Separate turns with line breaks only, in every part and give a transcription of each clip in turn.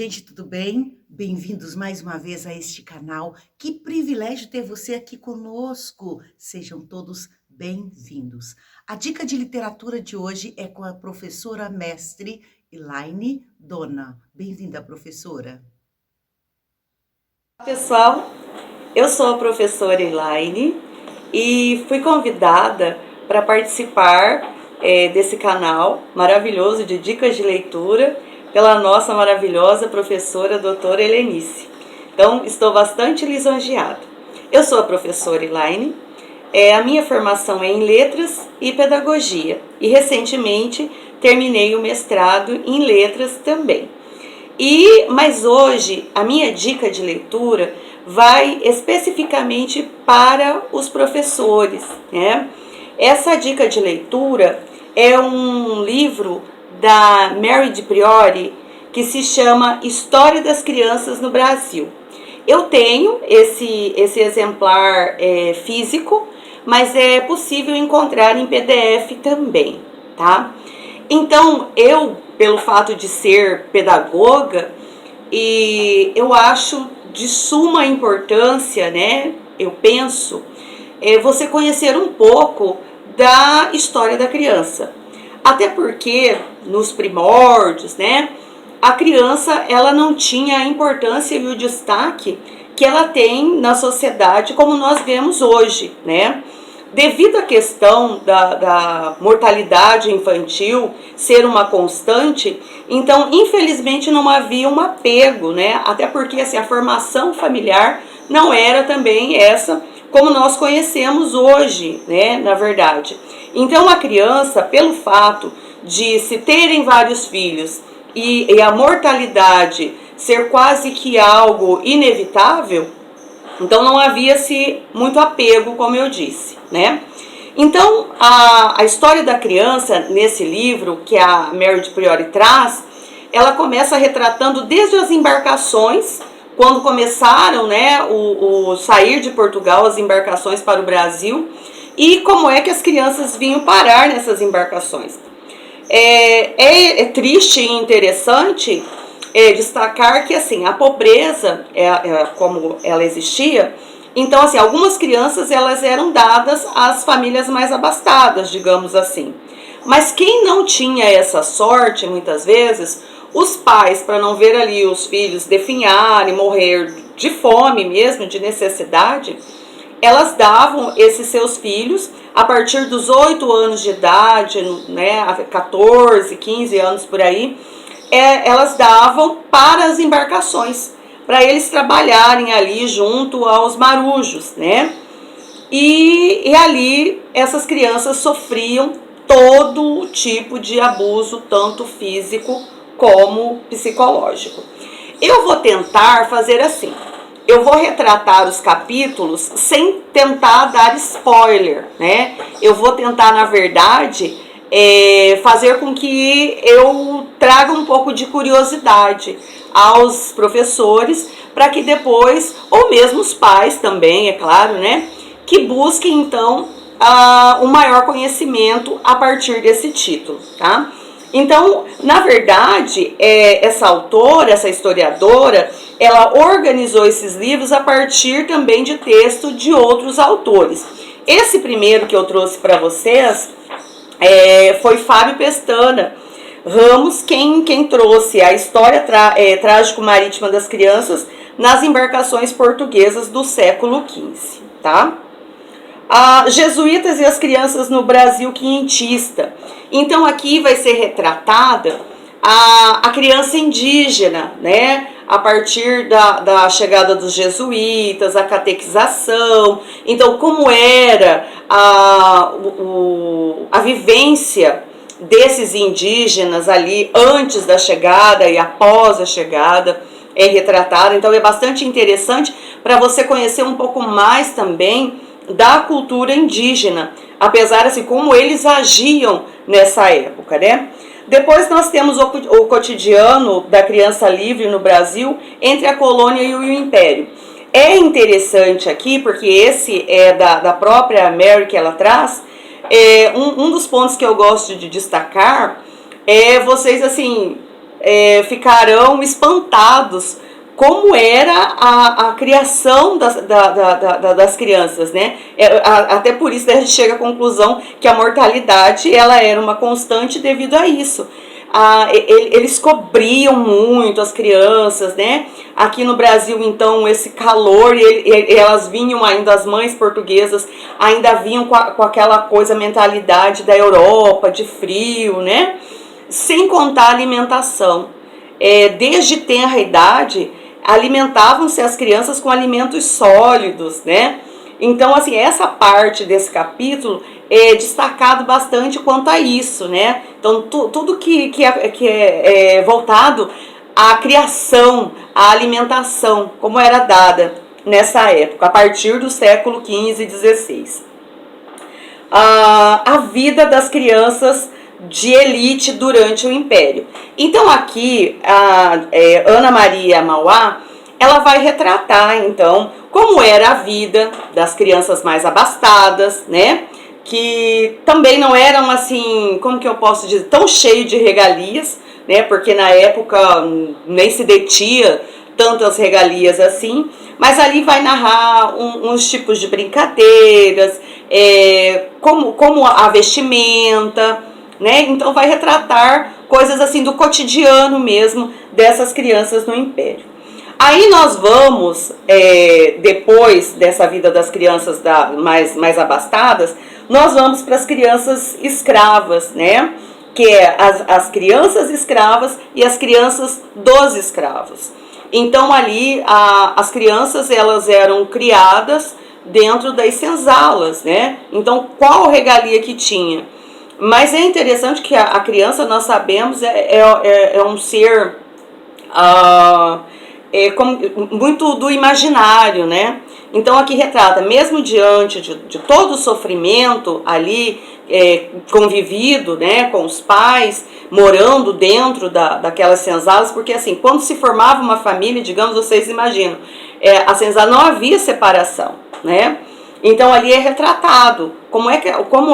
gente, tudo bem? Bem-vindos mais uma vez a este canal. Que privilégio ter você aqui conosco. Sejam todos bem-vindos. A dica de literatura de hoje é com a professora mestre Elaine Dona. Bem-vinda, professora.
Olá, pessoal, eu sou a professora Elaine e fui convidada para participar desse canal maravilhoso de dicas de leitura pela nossa maravilhosa professora doutora Helenice. Então, estou bastante lisonjeada. Eu sou a professora Elaine, a minha formação é em letras e pedagogia e recentemente terminei o mestrado em letras também. Mas hoje a minha dica de leitura vai especificamente para os professores, né? Essa dica de leitura é um livro da Mary Di Priori que se chama História das Crianças no Brasil. Eu tenho esse exemplar físico, mas é possível encontrar em PDF também, tá? Então, pelo fato de ser pedagoga, e eu acho de suma importância, né? Eu penso, você conhecer um pouco da história da criança. Até porque, nos primórdios, né? A criança, ela não tinha a importância e o destaque que ela tem na sociedade como nós vemos hoje, né? Devido à questão da mortalidade infantil ser uma constante, então, infelizmente, não havia um apego, né? Até porque assim, a formação familiar não era também essa como nós conhecemos hoje, né? Na verdade. Então, a criança, pelo fato de se terem vários filhos e a mortalidade ser quase que algo inevitável, então não havia-se muito apego, como eu disse, né? Então, a história da criança, nesse livro que a Mary Di Priori traz, ela começa retratando desde as embarcações, quando começaram, né, o sair de Portugal, as embarcações para o Brasil, e como é que as crianças vinham parar nessas embarcações. É triste e interessante destacar que assim, a pobreza, como ela existia, então assim, algumas crianças elas eram dadas às famílias mais abastadas, digamos assim. Mas quem não tinha essa sorte, muitas vezes, os pais, para não ver ali os filhos definharem, morrer de fome mesmo, de necessidade, elas davam esses seus filhos a partir dos 8 anos de idade, né, 14, 15 anos por aí, elas davam para as embarcações, para eles trabalharem ali junto aos marujos, né? E ali essas crianças sofriam todo tipo de abuso, tanto físico como psicológico. Eu vou tentar fazer assim. Eu vou retratar os capítulos sem tentar dar spoiler, né? Eu vou tentar, na verdade, fazer com que eu traga um pouco de curiosidade aos professores, para que depois, ou mesmo os pais também, é claro, né? Que busquem, então, um maior conhecimento a partir desse título, tá? Então, na verdade, essa autora, essa historiadora, ela organizou esses livros a partir também de texto de outros autores. Esse primeiro que eu trouxe para vocês foi Fábio Pestana Ramos quem trouxe a história trágico-marítima das crianças nas embarcações portuguesas do século XV, tá? Jesuítas e as crianças no Brasil quinhentista. Então aqui vai ser retratada a criança indígena, né? A partir da chegada dos jesuítas, a catequização. Então, como era a vivência desses indígenas ali antes da chegada e após a chegada é retratada. Então, é bastante interessante para você conhecer um pouco mais também da cultura indígena, apesar assim como eles agiam nessa época, né? Depois nós temos o cotidiano da criança livre no Brasil entre a colônia e o Império. É interessante aqui, porque esse é da própria Mary que ela traz, um dos pontos que eu gosto de destacar é vocês assim ficarão espantados como era a criação das crianças, né? Até por isso a gente chega à conclusão que a mortalidade ela era uma constante devido a isso. Eles cobriam muito as crianças, né? Aqui no Brasil, então, esse calor, elas vinham ainda, as mães portuguesas ainda vinham com aquela coisa, mentalidade da Europa, de frio, né? Sem contar a alimentação. Desde tenra idade, alimentavam-se as crianças com alimentos sólidos, né? Então, assim, essa parte desse capítulo é destacado bastante quanto a isso, né? Então, tudo que é voltado à criação, à alimentação, como era dada nessa época, a partir do século XV e XVI. A vida das crianças de elite durante o Império. Então, aqui, Ana Maria Mauá, ela vai retratar, então, como era a vida das crianças mais abastadas, né? Que também não eram, assim, como que eu posso dizer, tão cheio de regalias, né? Porque na época nem se detinha tantas regalias assim. Mas ali vai narrar uns tipos de brincadeiras, como a vestimenta, né? Então vai retratar coisas assim do cotidiano mesmo dessas crianças no Império. Aí nós vamos, depois dessa vida das crianças mais abastadas, nós vamos para as crianças escravas, né? Que é as crianças escravas e as crianças dos escravos. Então ali as crianças elas eram criadas dentro das senzalas, né? Então qual regalia que tinha? Mas é interessante que a criança, nós sabemos, é um ser muito do imaginário, né? Então aqui retrata, mesmo diante de todo o sofrimento ali convivido, né, com os pais, morando dentro daquelas senzalas, porque assim, quando se formava uma família, digamos, vocês imaginam, a senzala não havia separação, né? Então ali é retratado como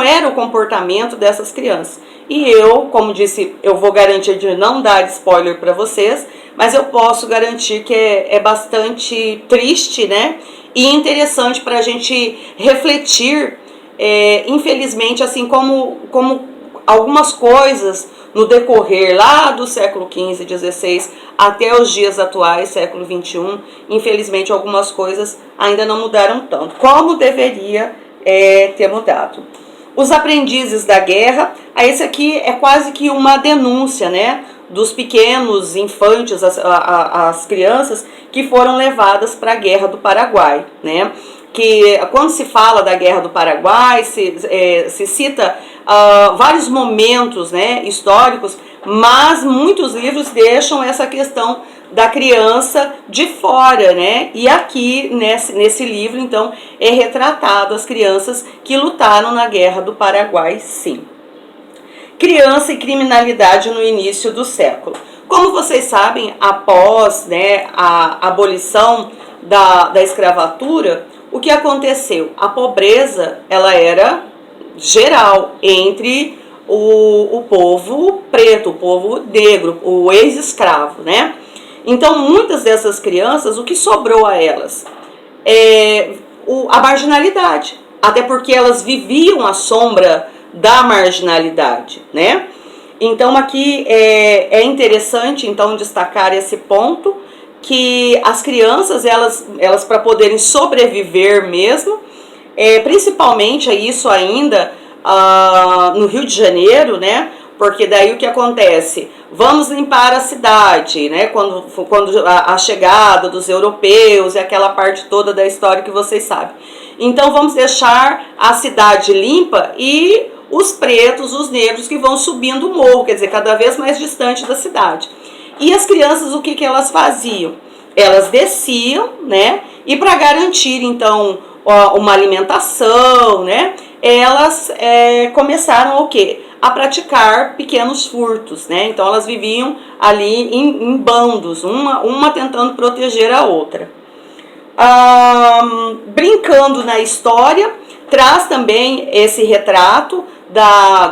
era o comportamento dessas crianças. E eu, como disse, eu vou garantir de não dar spoiler para vocês, mas eu posso garantir que é bastante triste, né? E interessante para a gente refletir, infelizmente, assim como algumas coisas no decorrer lá do século XV, XVI até os dias atuais, século XXI, infelizmente algumas coisas ainda não mudaram tanto, como deveria ter mudado. Os aprendizes da guerra, esse aqui é quase que uma denúncia, né, dos pequenos infantes, as crianças que foram levadas para a Guerra do Paraguai, né? Que quando se fala da Guerra do Paraguai, se cita vários momentos, né, históricos, mas muitos livros deixam essa questão da criança de fora, né? E aqui nesse livro, então, é retratado as crianças que lutaram na Guerra do Paraguai, sim. Criança e criminalidade no início do século. Como vocês sabem, após, né, a abolição da escravatura, o que aconteceu? A pobreza ela era geral entre o povo preto, o povo negro, o ex-escravo, né? Então, muitas dessas crianças, o que sobrou a elas? A marginalidade, até porque elas viviam à sombra da marginalidade, né? Então, aqui é interessante, então, destacar esse ponto, que as crianças, elas para poderem sobreviver mesmo, principalmente isso ainda no Rio de Janeiro, né? Porque daí o que acontece? Vamos limpar a cidade, né? Quando a chegada dos europeus e aquela parte toda da história que vocês sabem. Então vamos deixar a cidade limpa e os pretos, os negros que vão subindo o morro, quer dizer, cada vez mais distante da cidade. E as crianças, o que elas faziam? Elas desciam, né? E para garantir, então, uma alimentação, né? Elas começaram o quê? A praticar pequenos furtos, né? Então elas viviam ali em bandos, uma tentando proteger a outra. Brincando na história, traz também esse retrato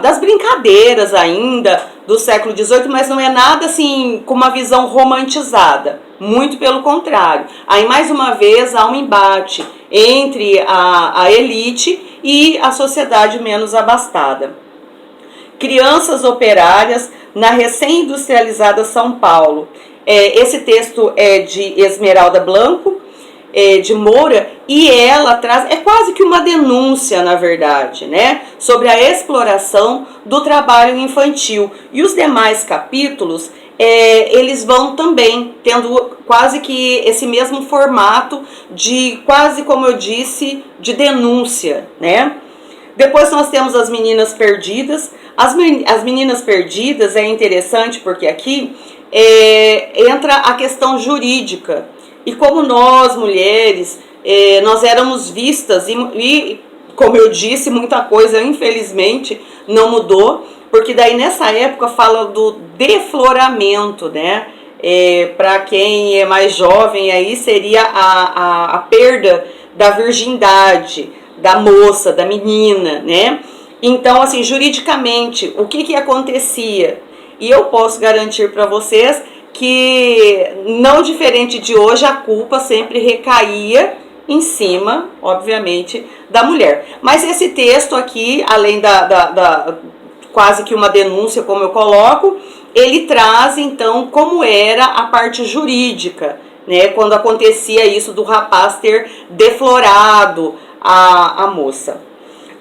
das brincadeiras ainda do século XVIII, mas não é nada assim com uma visão romantizada, muito pelo contrário. Aí mais uma vez há um embate entre a elite e a sociedade menos abastada. Crianças operárias na recém-industrializada São Paulo. Esse texto é de Esmeralda Blanco, de Moura, e ela traz, é quase que uma denúncia, na verdade, né, sobre a exploração do trabalho infantil. E os demais capítulos, eles vão também tendo quase que esse mesmo formato de, quase como eu disse, de denúncia, né. Depois nós temos as Meninas Perdidas. As Meninas Perdidas é interessante porque aqui entra a questão jurídica. E como nós, mulheres, nós éramos vistas, e como eu disse, muita coisa infelizmente não mudou, porque daí nessa época fala do defloramento, né? Para quem é mais jovem aí seria a perda da virgindade, da moça, da menina, né? Então, assim, juridicamente, o que acontecia? E eu posso garantir para vocês que, não diferente de hoje, a culpa sempre recaía em cima, obviamente, da mulher. Mas esse texto aqui, além da quase que uma denúncia, como eu coloco, ele traz, então, como era a parte jurídica, né? Quando acontecia isso do rapaz ter deflorado a moça.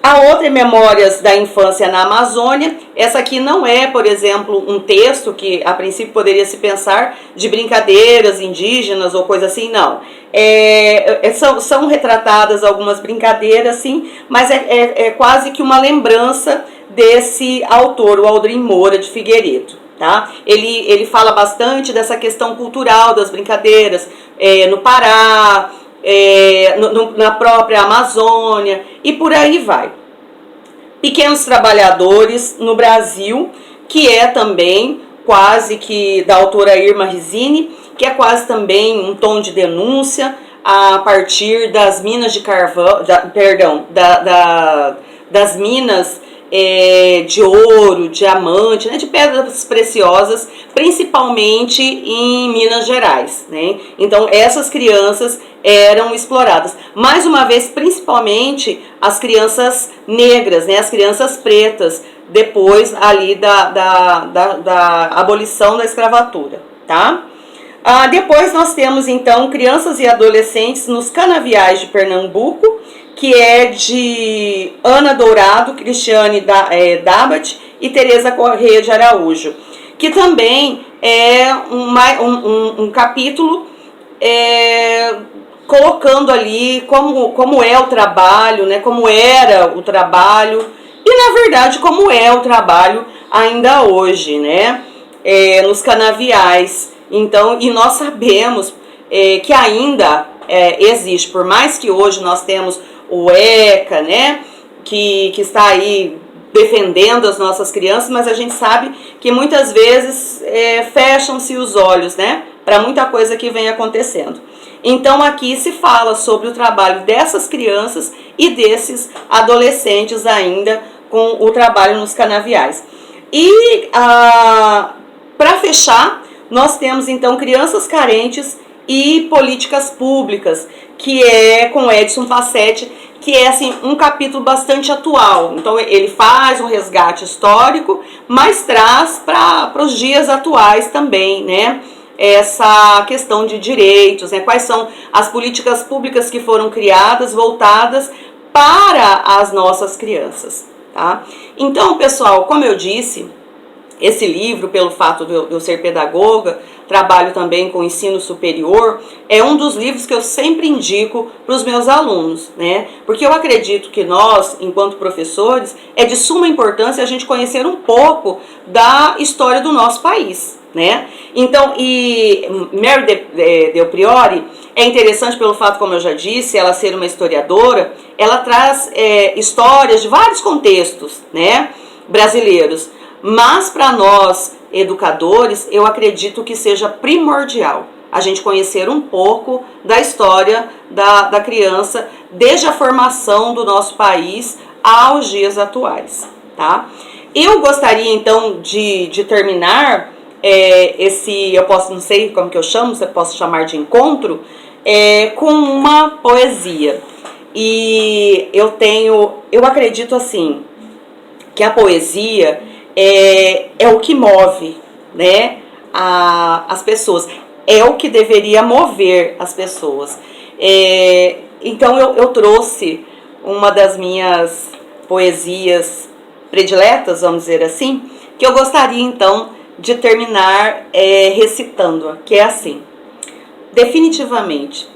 A outra é Memórias da Infância na Amazônia. Essa aqui não é, por exemplo, um texto que a princípio poderia se pensar de brincadeiras indígenas ou coisa assim, não. São retratadas algumas brincadeiras, sim, mas é quase que uma lembrança desse autor, o Aldrin Moura de Figueiredo. Tá? Ele fala bastante dessa questão cultural das brincadeiras no Pará, na própria Amazônia e por aí vai. Pequenos Trabalhadores no Brasil, que é também quase que da autora Irma Rizzini, que é quase também um tom de denúncia a partir das minas de carvão, das minas de ouro, diamante, né, de pedras preciosas, principalmente em Minas Gerais, né? Então essas crianças eram exploradas. Mais uma vez, principalmente as crianças negras, né, as crianças pretas, depois ali da abolição da escravatura, tá? Depois nós temos então Crianças e Adolescentes nos Canaviais de Pernambuco, que é de Ana Dourado, Cristiane Dabat e Tereza Correia de Araújo, que também é um capítulo colocando ali como é o trabalho, né, como era o trabalho e, na verdade, como é o trabalho ainda hoje, né, nos canaviais. Então, e nós sabemos que ainda existe, por mais que hoje nós temos o ECA, né, que está aí defendendo as nossas crianças, mas a gente sabe que muitas vezes fecham-se os olhos, né, para muita coisa que vem acontecendo. Então aqui se fala sobre o trabalho dessas crianças e desses adolescentes ainda com o trabalho nos canaviais. E para fechar, nós temos então Crianças Carentes e Políticas Públicas, que é com Edson Passetti, que é assim, um capítulo bastante atual. Então ele faz um resgate histórico, mas traz para os dias atuais também, né, essa questão de direitos, né, quais são as políticas públicas que foram criadas, voltadas para as nossas crianças, tá? Então, pessoal, como eu disse, esse livro, pelo fato de eu ser pedagoga, trabalho também com ensino superior, é um dos livros que eu sempre indico para os meus alunos, né? Porque eu acredito que nós, enquanto professores, é de suma importância a gente conhecer um pouco da história do nosso país, né? Então, e Mary Del Priore é interessante pelo fato, como eu já disse, ela ser uma historiadora, ela traz histórias de vários contextos, né, brasileiros. Mas para nós, educadores, eu acredito que seja primordial a gente conhecer um pouco da história da criança, desde a formação do nosso país aos dias atuais, tá? Eu gostaria então de terminar eu posso, não sei como que eu chamo, você posso chamar de encontro, com uma poesia. E eu acredito assim, que a poesia é o que move, né, as pessoas, é o que deveria mover as pessoas. Então eu trouxe uma das minhas poesias prediletas, vamos dizer assim, que eu gostaria então de terminar recitando-a, que é assim: definitivamente,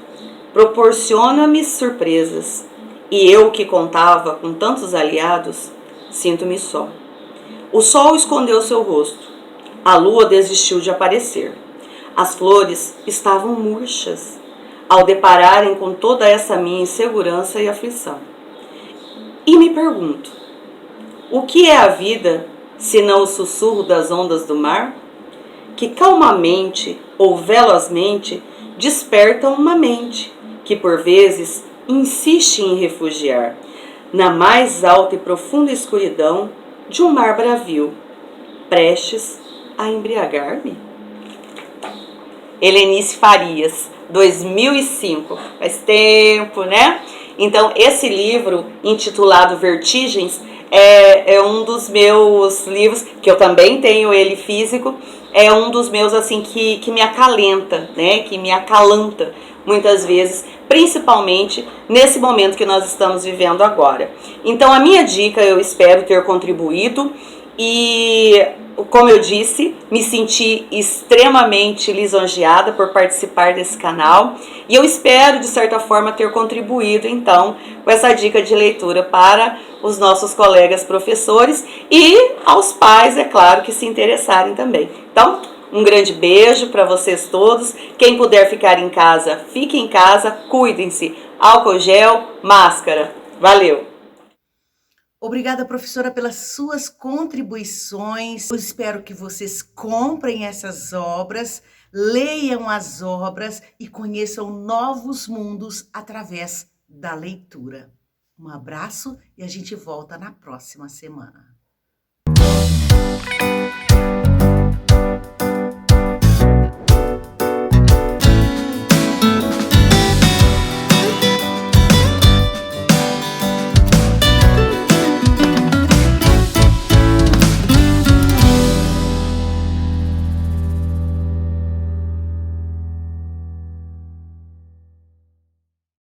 proporciona-me surpresas, e eu que contava com tantos aliados, sinto-me só. O sol escondeu seu rosto, a lua desistiu de aparecer, as flores estavam murchas, ao depararem com toda essa minha insegurança e aflição. E me pergunto, o que é a vida, senão o sussurro das ondas do mar, que calmamente ou velozmente despertam uma mente, que por vezes insiste em refugiar na mais alta e profunda escuridão de um mar bravio, prestes a embriagar-me? Helenice Farias, 2005. Faz tempo, né? Então, esse livro, intitulado Vertigens, é um dos meus livros, que eu também tenho ele físico, é um dos meus, assim, que me acalenta, né? Que me acalanta, muitas vezes, principalmente nesse momento que nós estamos vivendo agora. Então, a minha dica, eu espero ter contribuído e, como eu disse, me senti extremamente lisonjeada por participar desse canal e eu espero, de certa forma, ter contribuído, então, com essa dica de leitura para os nossos colegas professores e aos pais, é claro, que se interessarem também. Então, um grande beijo para vocês todos. Quem puder ficar em casa, fique em casa, cuidem-se. Álcool gel, máscara. Valeu!
Obrigada, professora, pelas suas contribuições. Eu espero que vocês comprem essas obras, leiam as obras e conheçam novos mundos através da leitura. Um abraço e a gente volta na próxima semana.